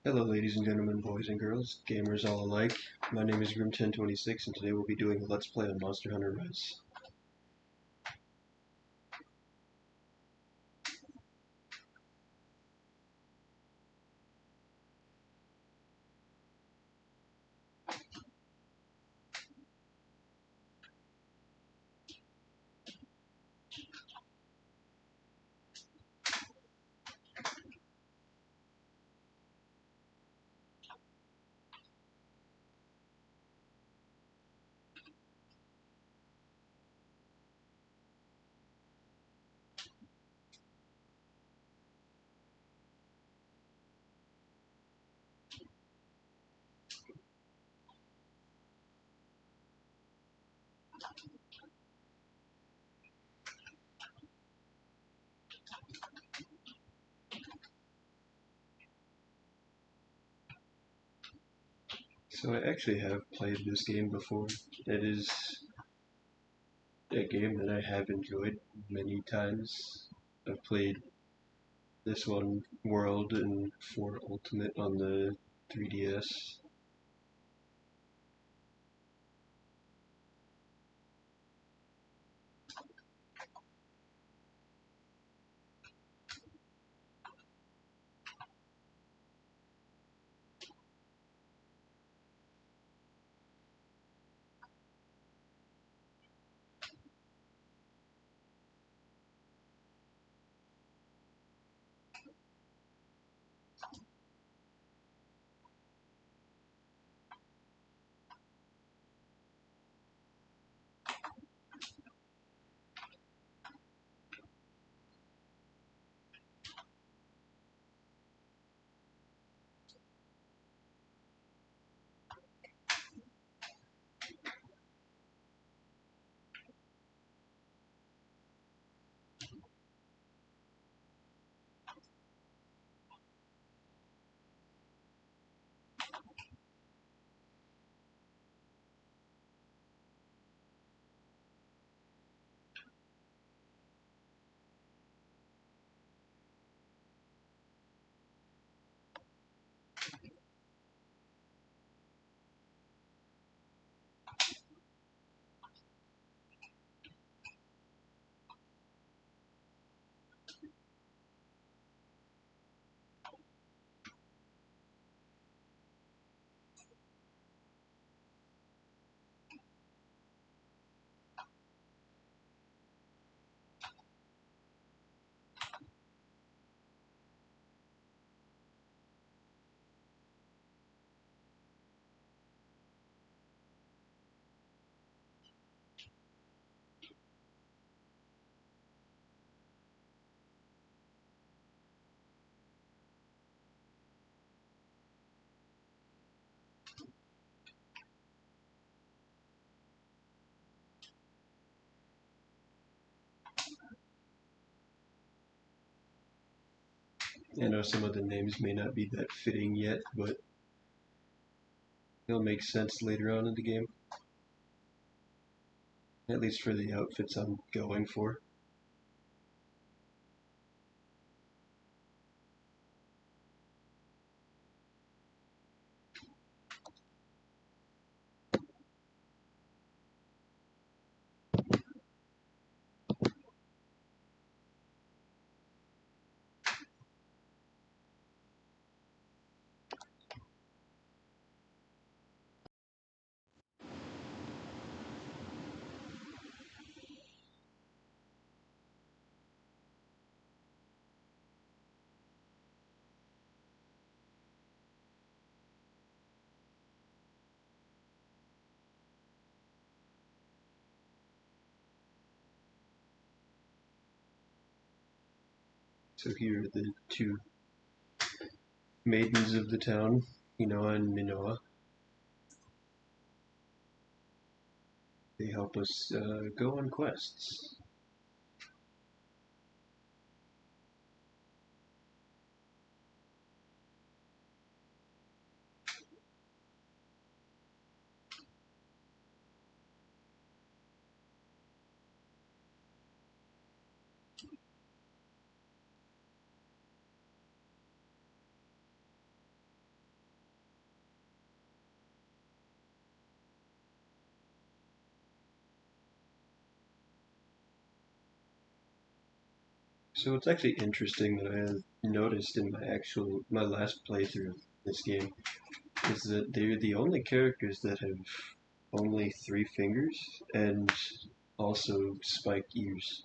Hello ladies and gentlemen, boys and girls, gamers all alike. My name is Grim1026 and today we'll be doing a Let's Play on Monster Hunter Rise. So I actually have played this game before. It is a game that I have enjoyed many times. I've played this one, World, and 4 Ultimate on the 3DS. I know some of the names may not be that fitting yet, but they'll make sense later on in the game. At least for the outfits I'm going for. So here are the two maidens of the town, Hinoa and Minoa. They help us go on quests. So it's actually interesting that I have noticed in my last playthrough of this game is that they're the only characters that have only 3 fingers and also spiked ears.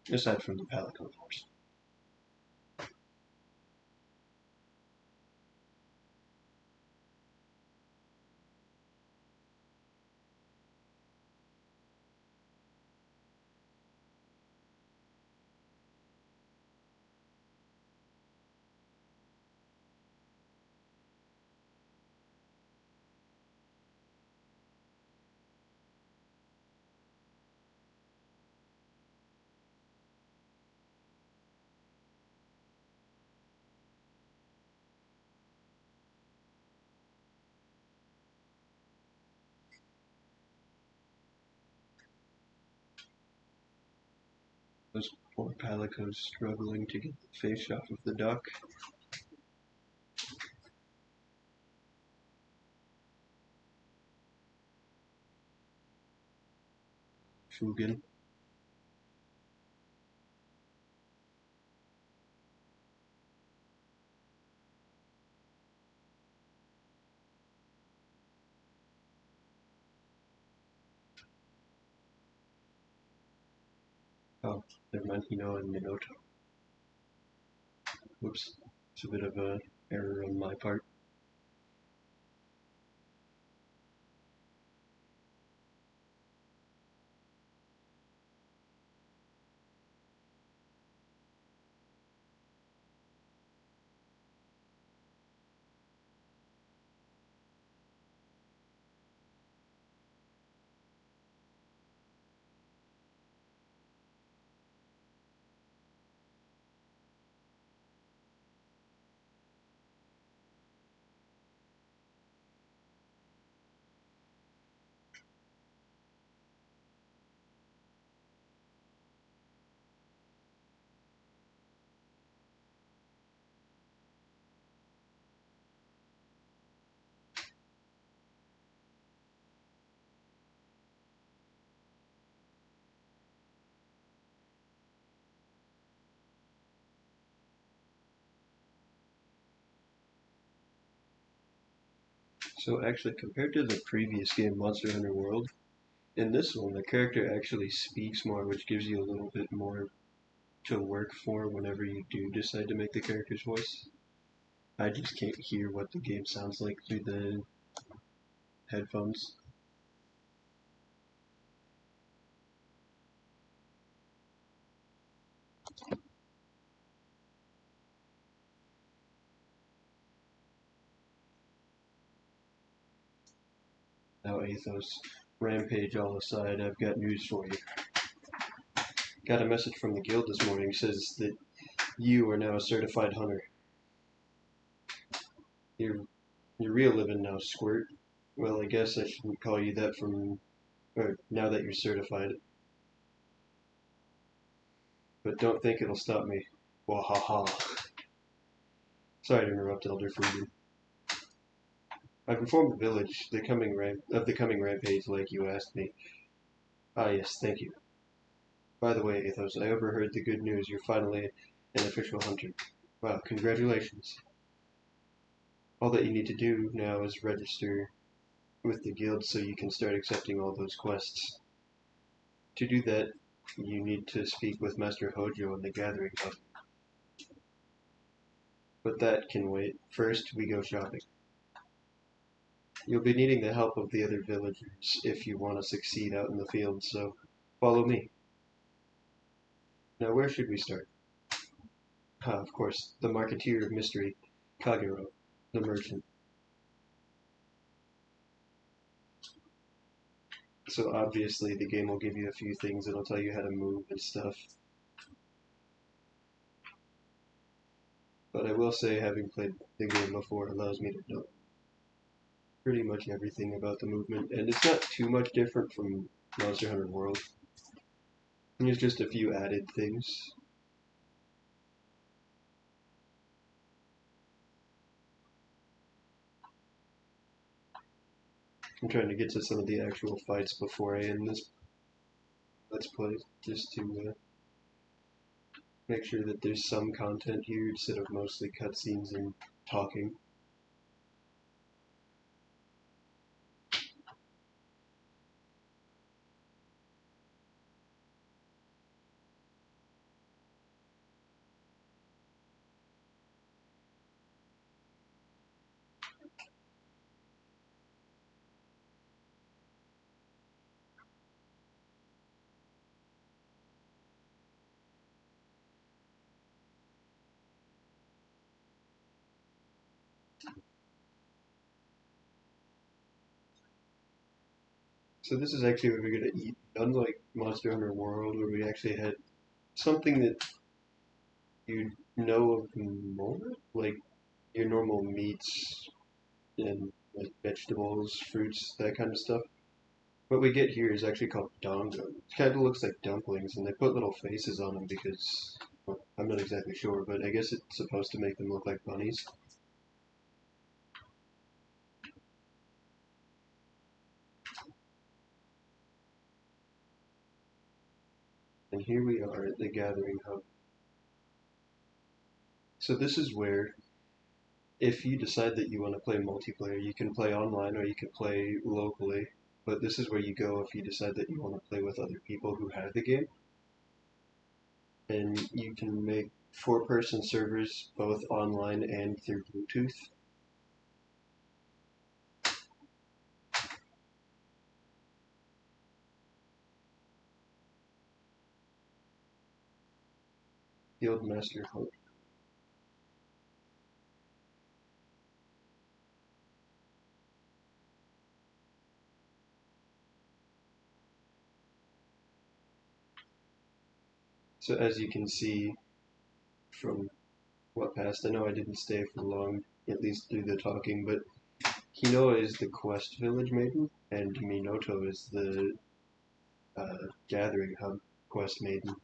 Aside from the palico, of course. Those poor palicos struggling to get the fish off of the duck. Fugan. Oh, never mind, Hino and Minoto. Whoops. It's a bit of a error on my part. So actually, compared to the previous game, Monster Hunter World, in this one, the character actually speaks more, which gives you a little bit more to work for whenever you do decide to make the character's voice. I just can't hear what the game sounds like through the headphones. Now, Athos, Rampage all aside, I've got news for you. Got a message from the guild this morning. Says that you are now a certified hunter. You're you're real living now, Squirt. Well, I guess I shouldn't call you that from or now that you're certified. But don't think it'll stop me. Wahaha. Sorry to interrupt, Elder Freeman. I've informed the village of the coming rampage like you asked me. Ah yes, thank you. By the way, Athos, I overheard the good news. You're finally an official hunter. Wow, congratulations. All that you need to do now is register with the guild so you can start accepting all those quests. To do that, you need to speak with Master Hojo in the Gathering Hub. But that can wait. First, we go shopping. You'll be needing the help of the other villagers if you want to succeed out in the field, so follow me. Now, where should we start? Ah, of course, the Marketeer of Mystery, Kagero, the merchant. So obviously the game will give you a few things. It'll tell you how to move and stuff. But I will say, having played the game before allows me to know pretty much everything about the movement, and it's not too much different from Monster Hunter World. There's just a few added things. I'm trying to get to some of the actual fights before I end this Let's Play, just to make sure that there's some content here instead of mostly cutscenes and talking. So this is actually what we're gonna eat. Unlike Monster Hunter World, where we actually had something that you know of more, like your normal meats and like vegetables, fruits, that kind of stuff. What we get here is actually called dongo. It kind of looks like dumplings, and they put little faces on them because, well, I'm not exactly sure, but I guess it's supposed to make them look like bunnies. And here we are at the Gathering Hub. So this is where, if you decide that you want to play multiplayer, you can play online or you can play locally. But this is where you go if you decide that you want to play with other people who have the game. And you can make four-person servers both online and through Bluetooth. Guildmaster Hub. So as you can see from what passed, I know I didn't stay for long, at least through the talking, but Hinoa is the quest village maiden, and Minoto is the gathering hub quest maiden.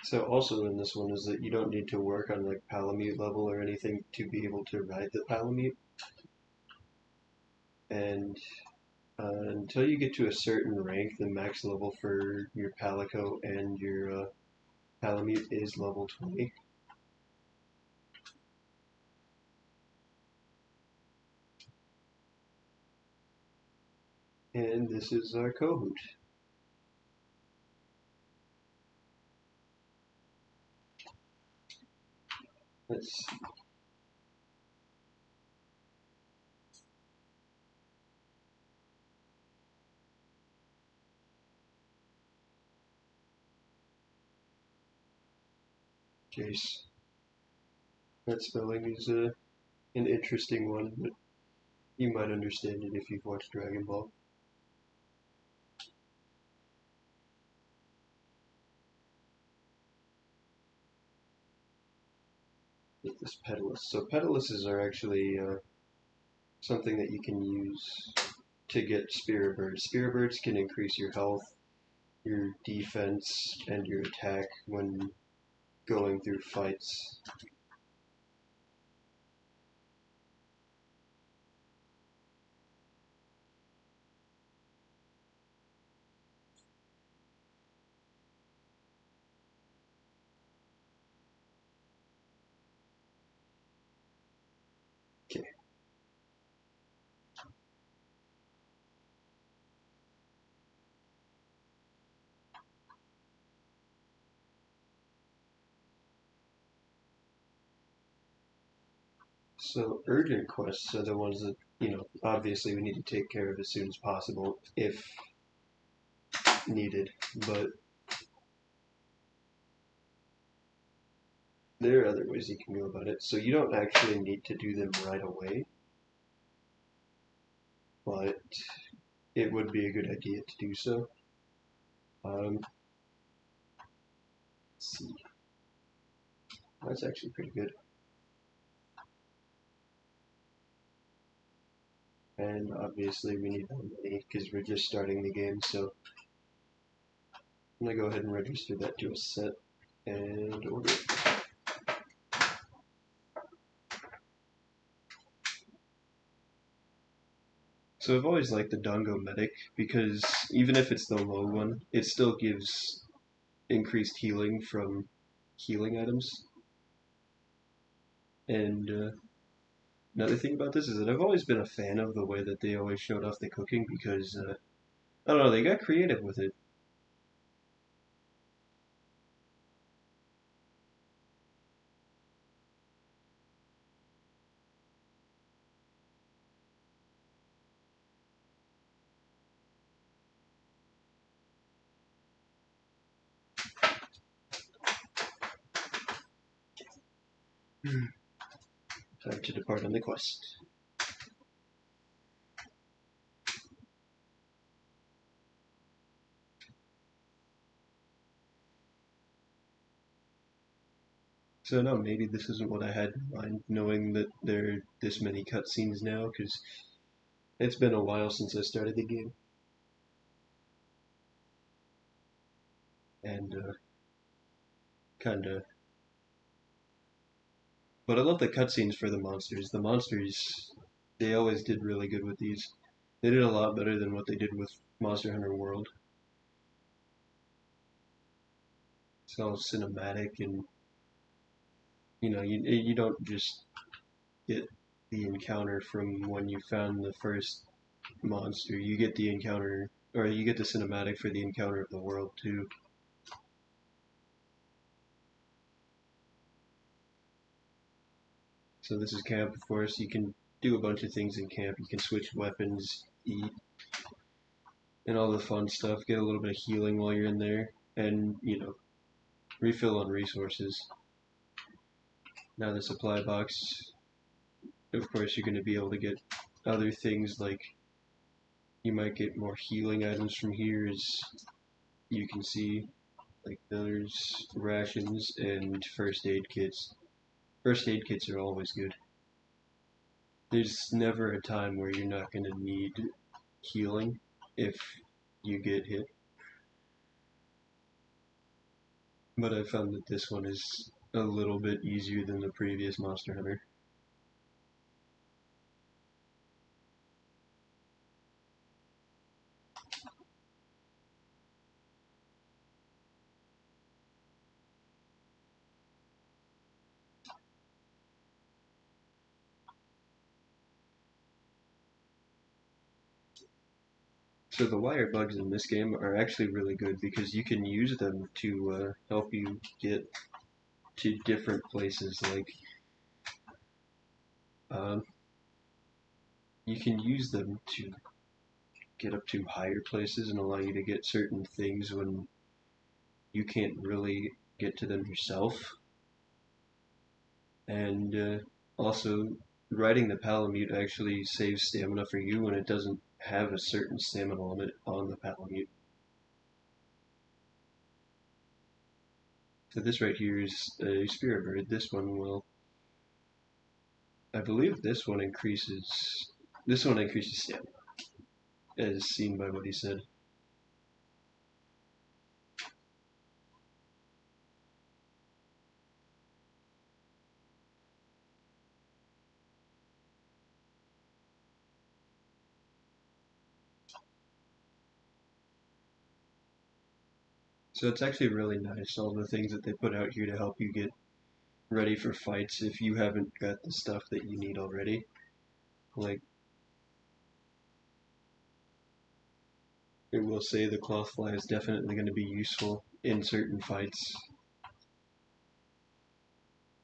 So also in this one is that you don't need to work on like Palamute level or anything to be able to ride the Palamute. And until you get to a certain rank, the max level for your Palico and your Palamute is level 20. And this is our Kohoot. Let's Jace. That spelling is an interesting one, but you might understand it if you've watched Dragon Ball. With this Pedalus. So Pedaluses are actually something that you can use to get Spirit Birds. Spirit Birds can increase your health, your defense, and your attack when going through fights. Okay. So urgent quests are the ones that, obviously we need to take care of as soon as possible if needed. But there are other ways you can go about it. So you don't actually need to do them right away, but it would be a good idea to do so. Let's see. That's actually pretty good. And obviously we need more money because we're just starting the game, so I'm going to go ahead and register that to a set and order it. So I've always liked the Dongo Medic because even if it's the low one, it still gives increased healing from healing items. And another thing about this is that I've always been a fan of the way that they always showed off the cooking because, I don't know, they got creative with it. Time to depart on the quest. So no, maybe this isn't what I had in mind, knowing that there are this many cutscenes now, because it's been a while since I started the game. And kinda. But I love the cutscenes for the monsters. The monsters, they always did really good with these. They did a lot better than what they did with Monster Hunter World. It's all cinematic, and you don't just get the encounter from when you found the first monster. You get the encounter, or you get the cinematic for the encounter of the world too. So this is camp, of course. You can do a bunch of things in camp. You can switch weapons, eat, and all the fun stuff. Get a little bit of healing while you're in there, and refill on resources. Now the supply box, of course, you're going to be able to get other things like you might get more healing items from here, as you can see. Like there's rations and first aid kits. First aid kits are always good. There's never a time where you're not going to need healing if you get hit. But I found that this one is a little bit easier than the previous Monster Hunter. So the wire bugs in this game are actually really good because you can use them to help you get to different places. Like um, you can use them to get up to higher places and allow you to get certain things when you can't really get to them yourself. And also, riding the Palamute actually saves stamina for you when it doesn't have a certain stamina limit on the Palamute. So this right here is a Spirit Bird. This one will, I believe, This one increases stamina, as seen by what he said. So it's actually really nice, all the things that they put out here to help you get ready for fights if you haven't got the stuff that you need already. Like, it will say the cloth fly is definitely going to be useful in certain fights.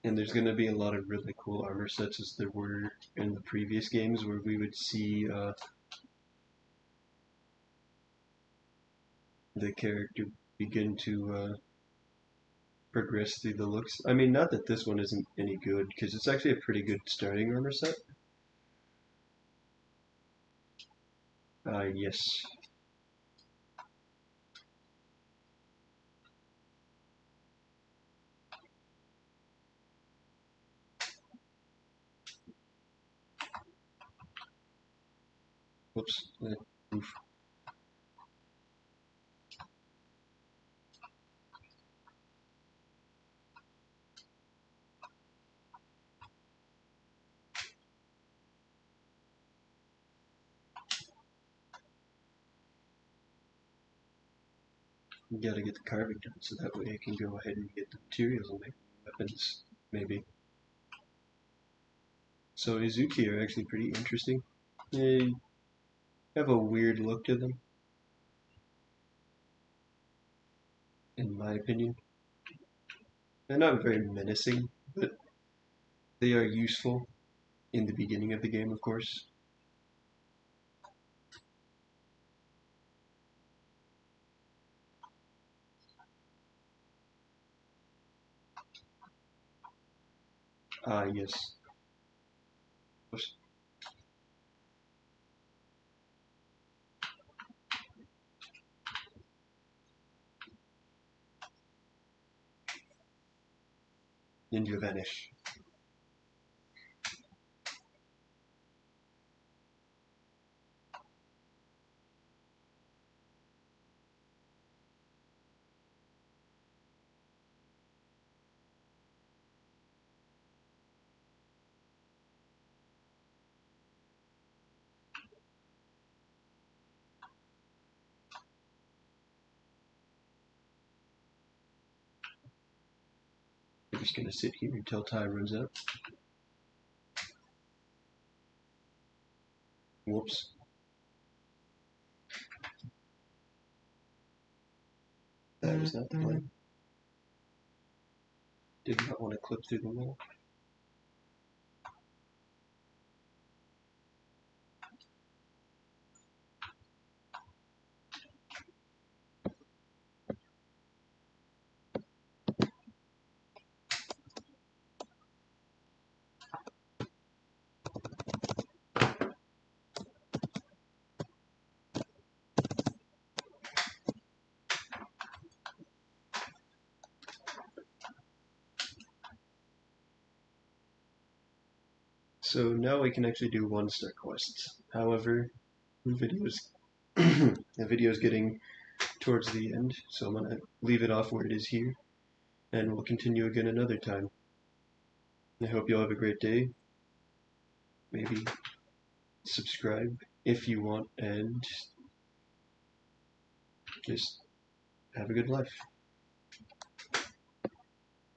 And there's going to be a lot of really cool armor sets as there were in the previous games where we would see the character begin to progress through the looks. I mean, not that this one isn't any good, because it's actually a pretty good starting armor set. Yes. Whoops. Oof. You gotta get the carving done, so that way I can go ahead and get the materials and make weapons, maybe. So Izuki are actually pretty interesting. They have a weird look to them, in my opinion. They're not very menacing, but they are useful in the beginning of the game, of course. Yes. Ninja vanish. We're just gonna sit here until time runs out. Whoops. That was not the plan. Did not want to clip through the wall. So now we can actually do one-star quests. However, the video's getting towards the end, so I'm gonna leave it off where it is here, and we'll continue again another time. I hope you all have a great day. Maybe subscribe if you want, and just have a good life.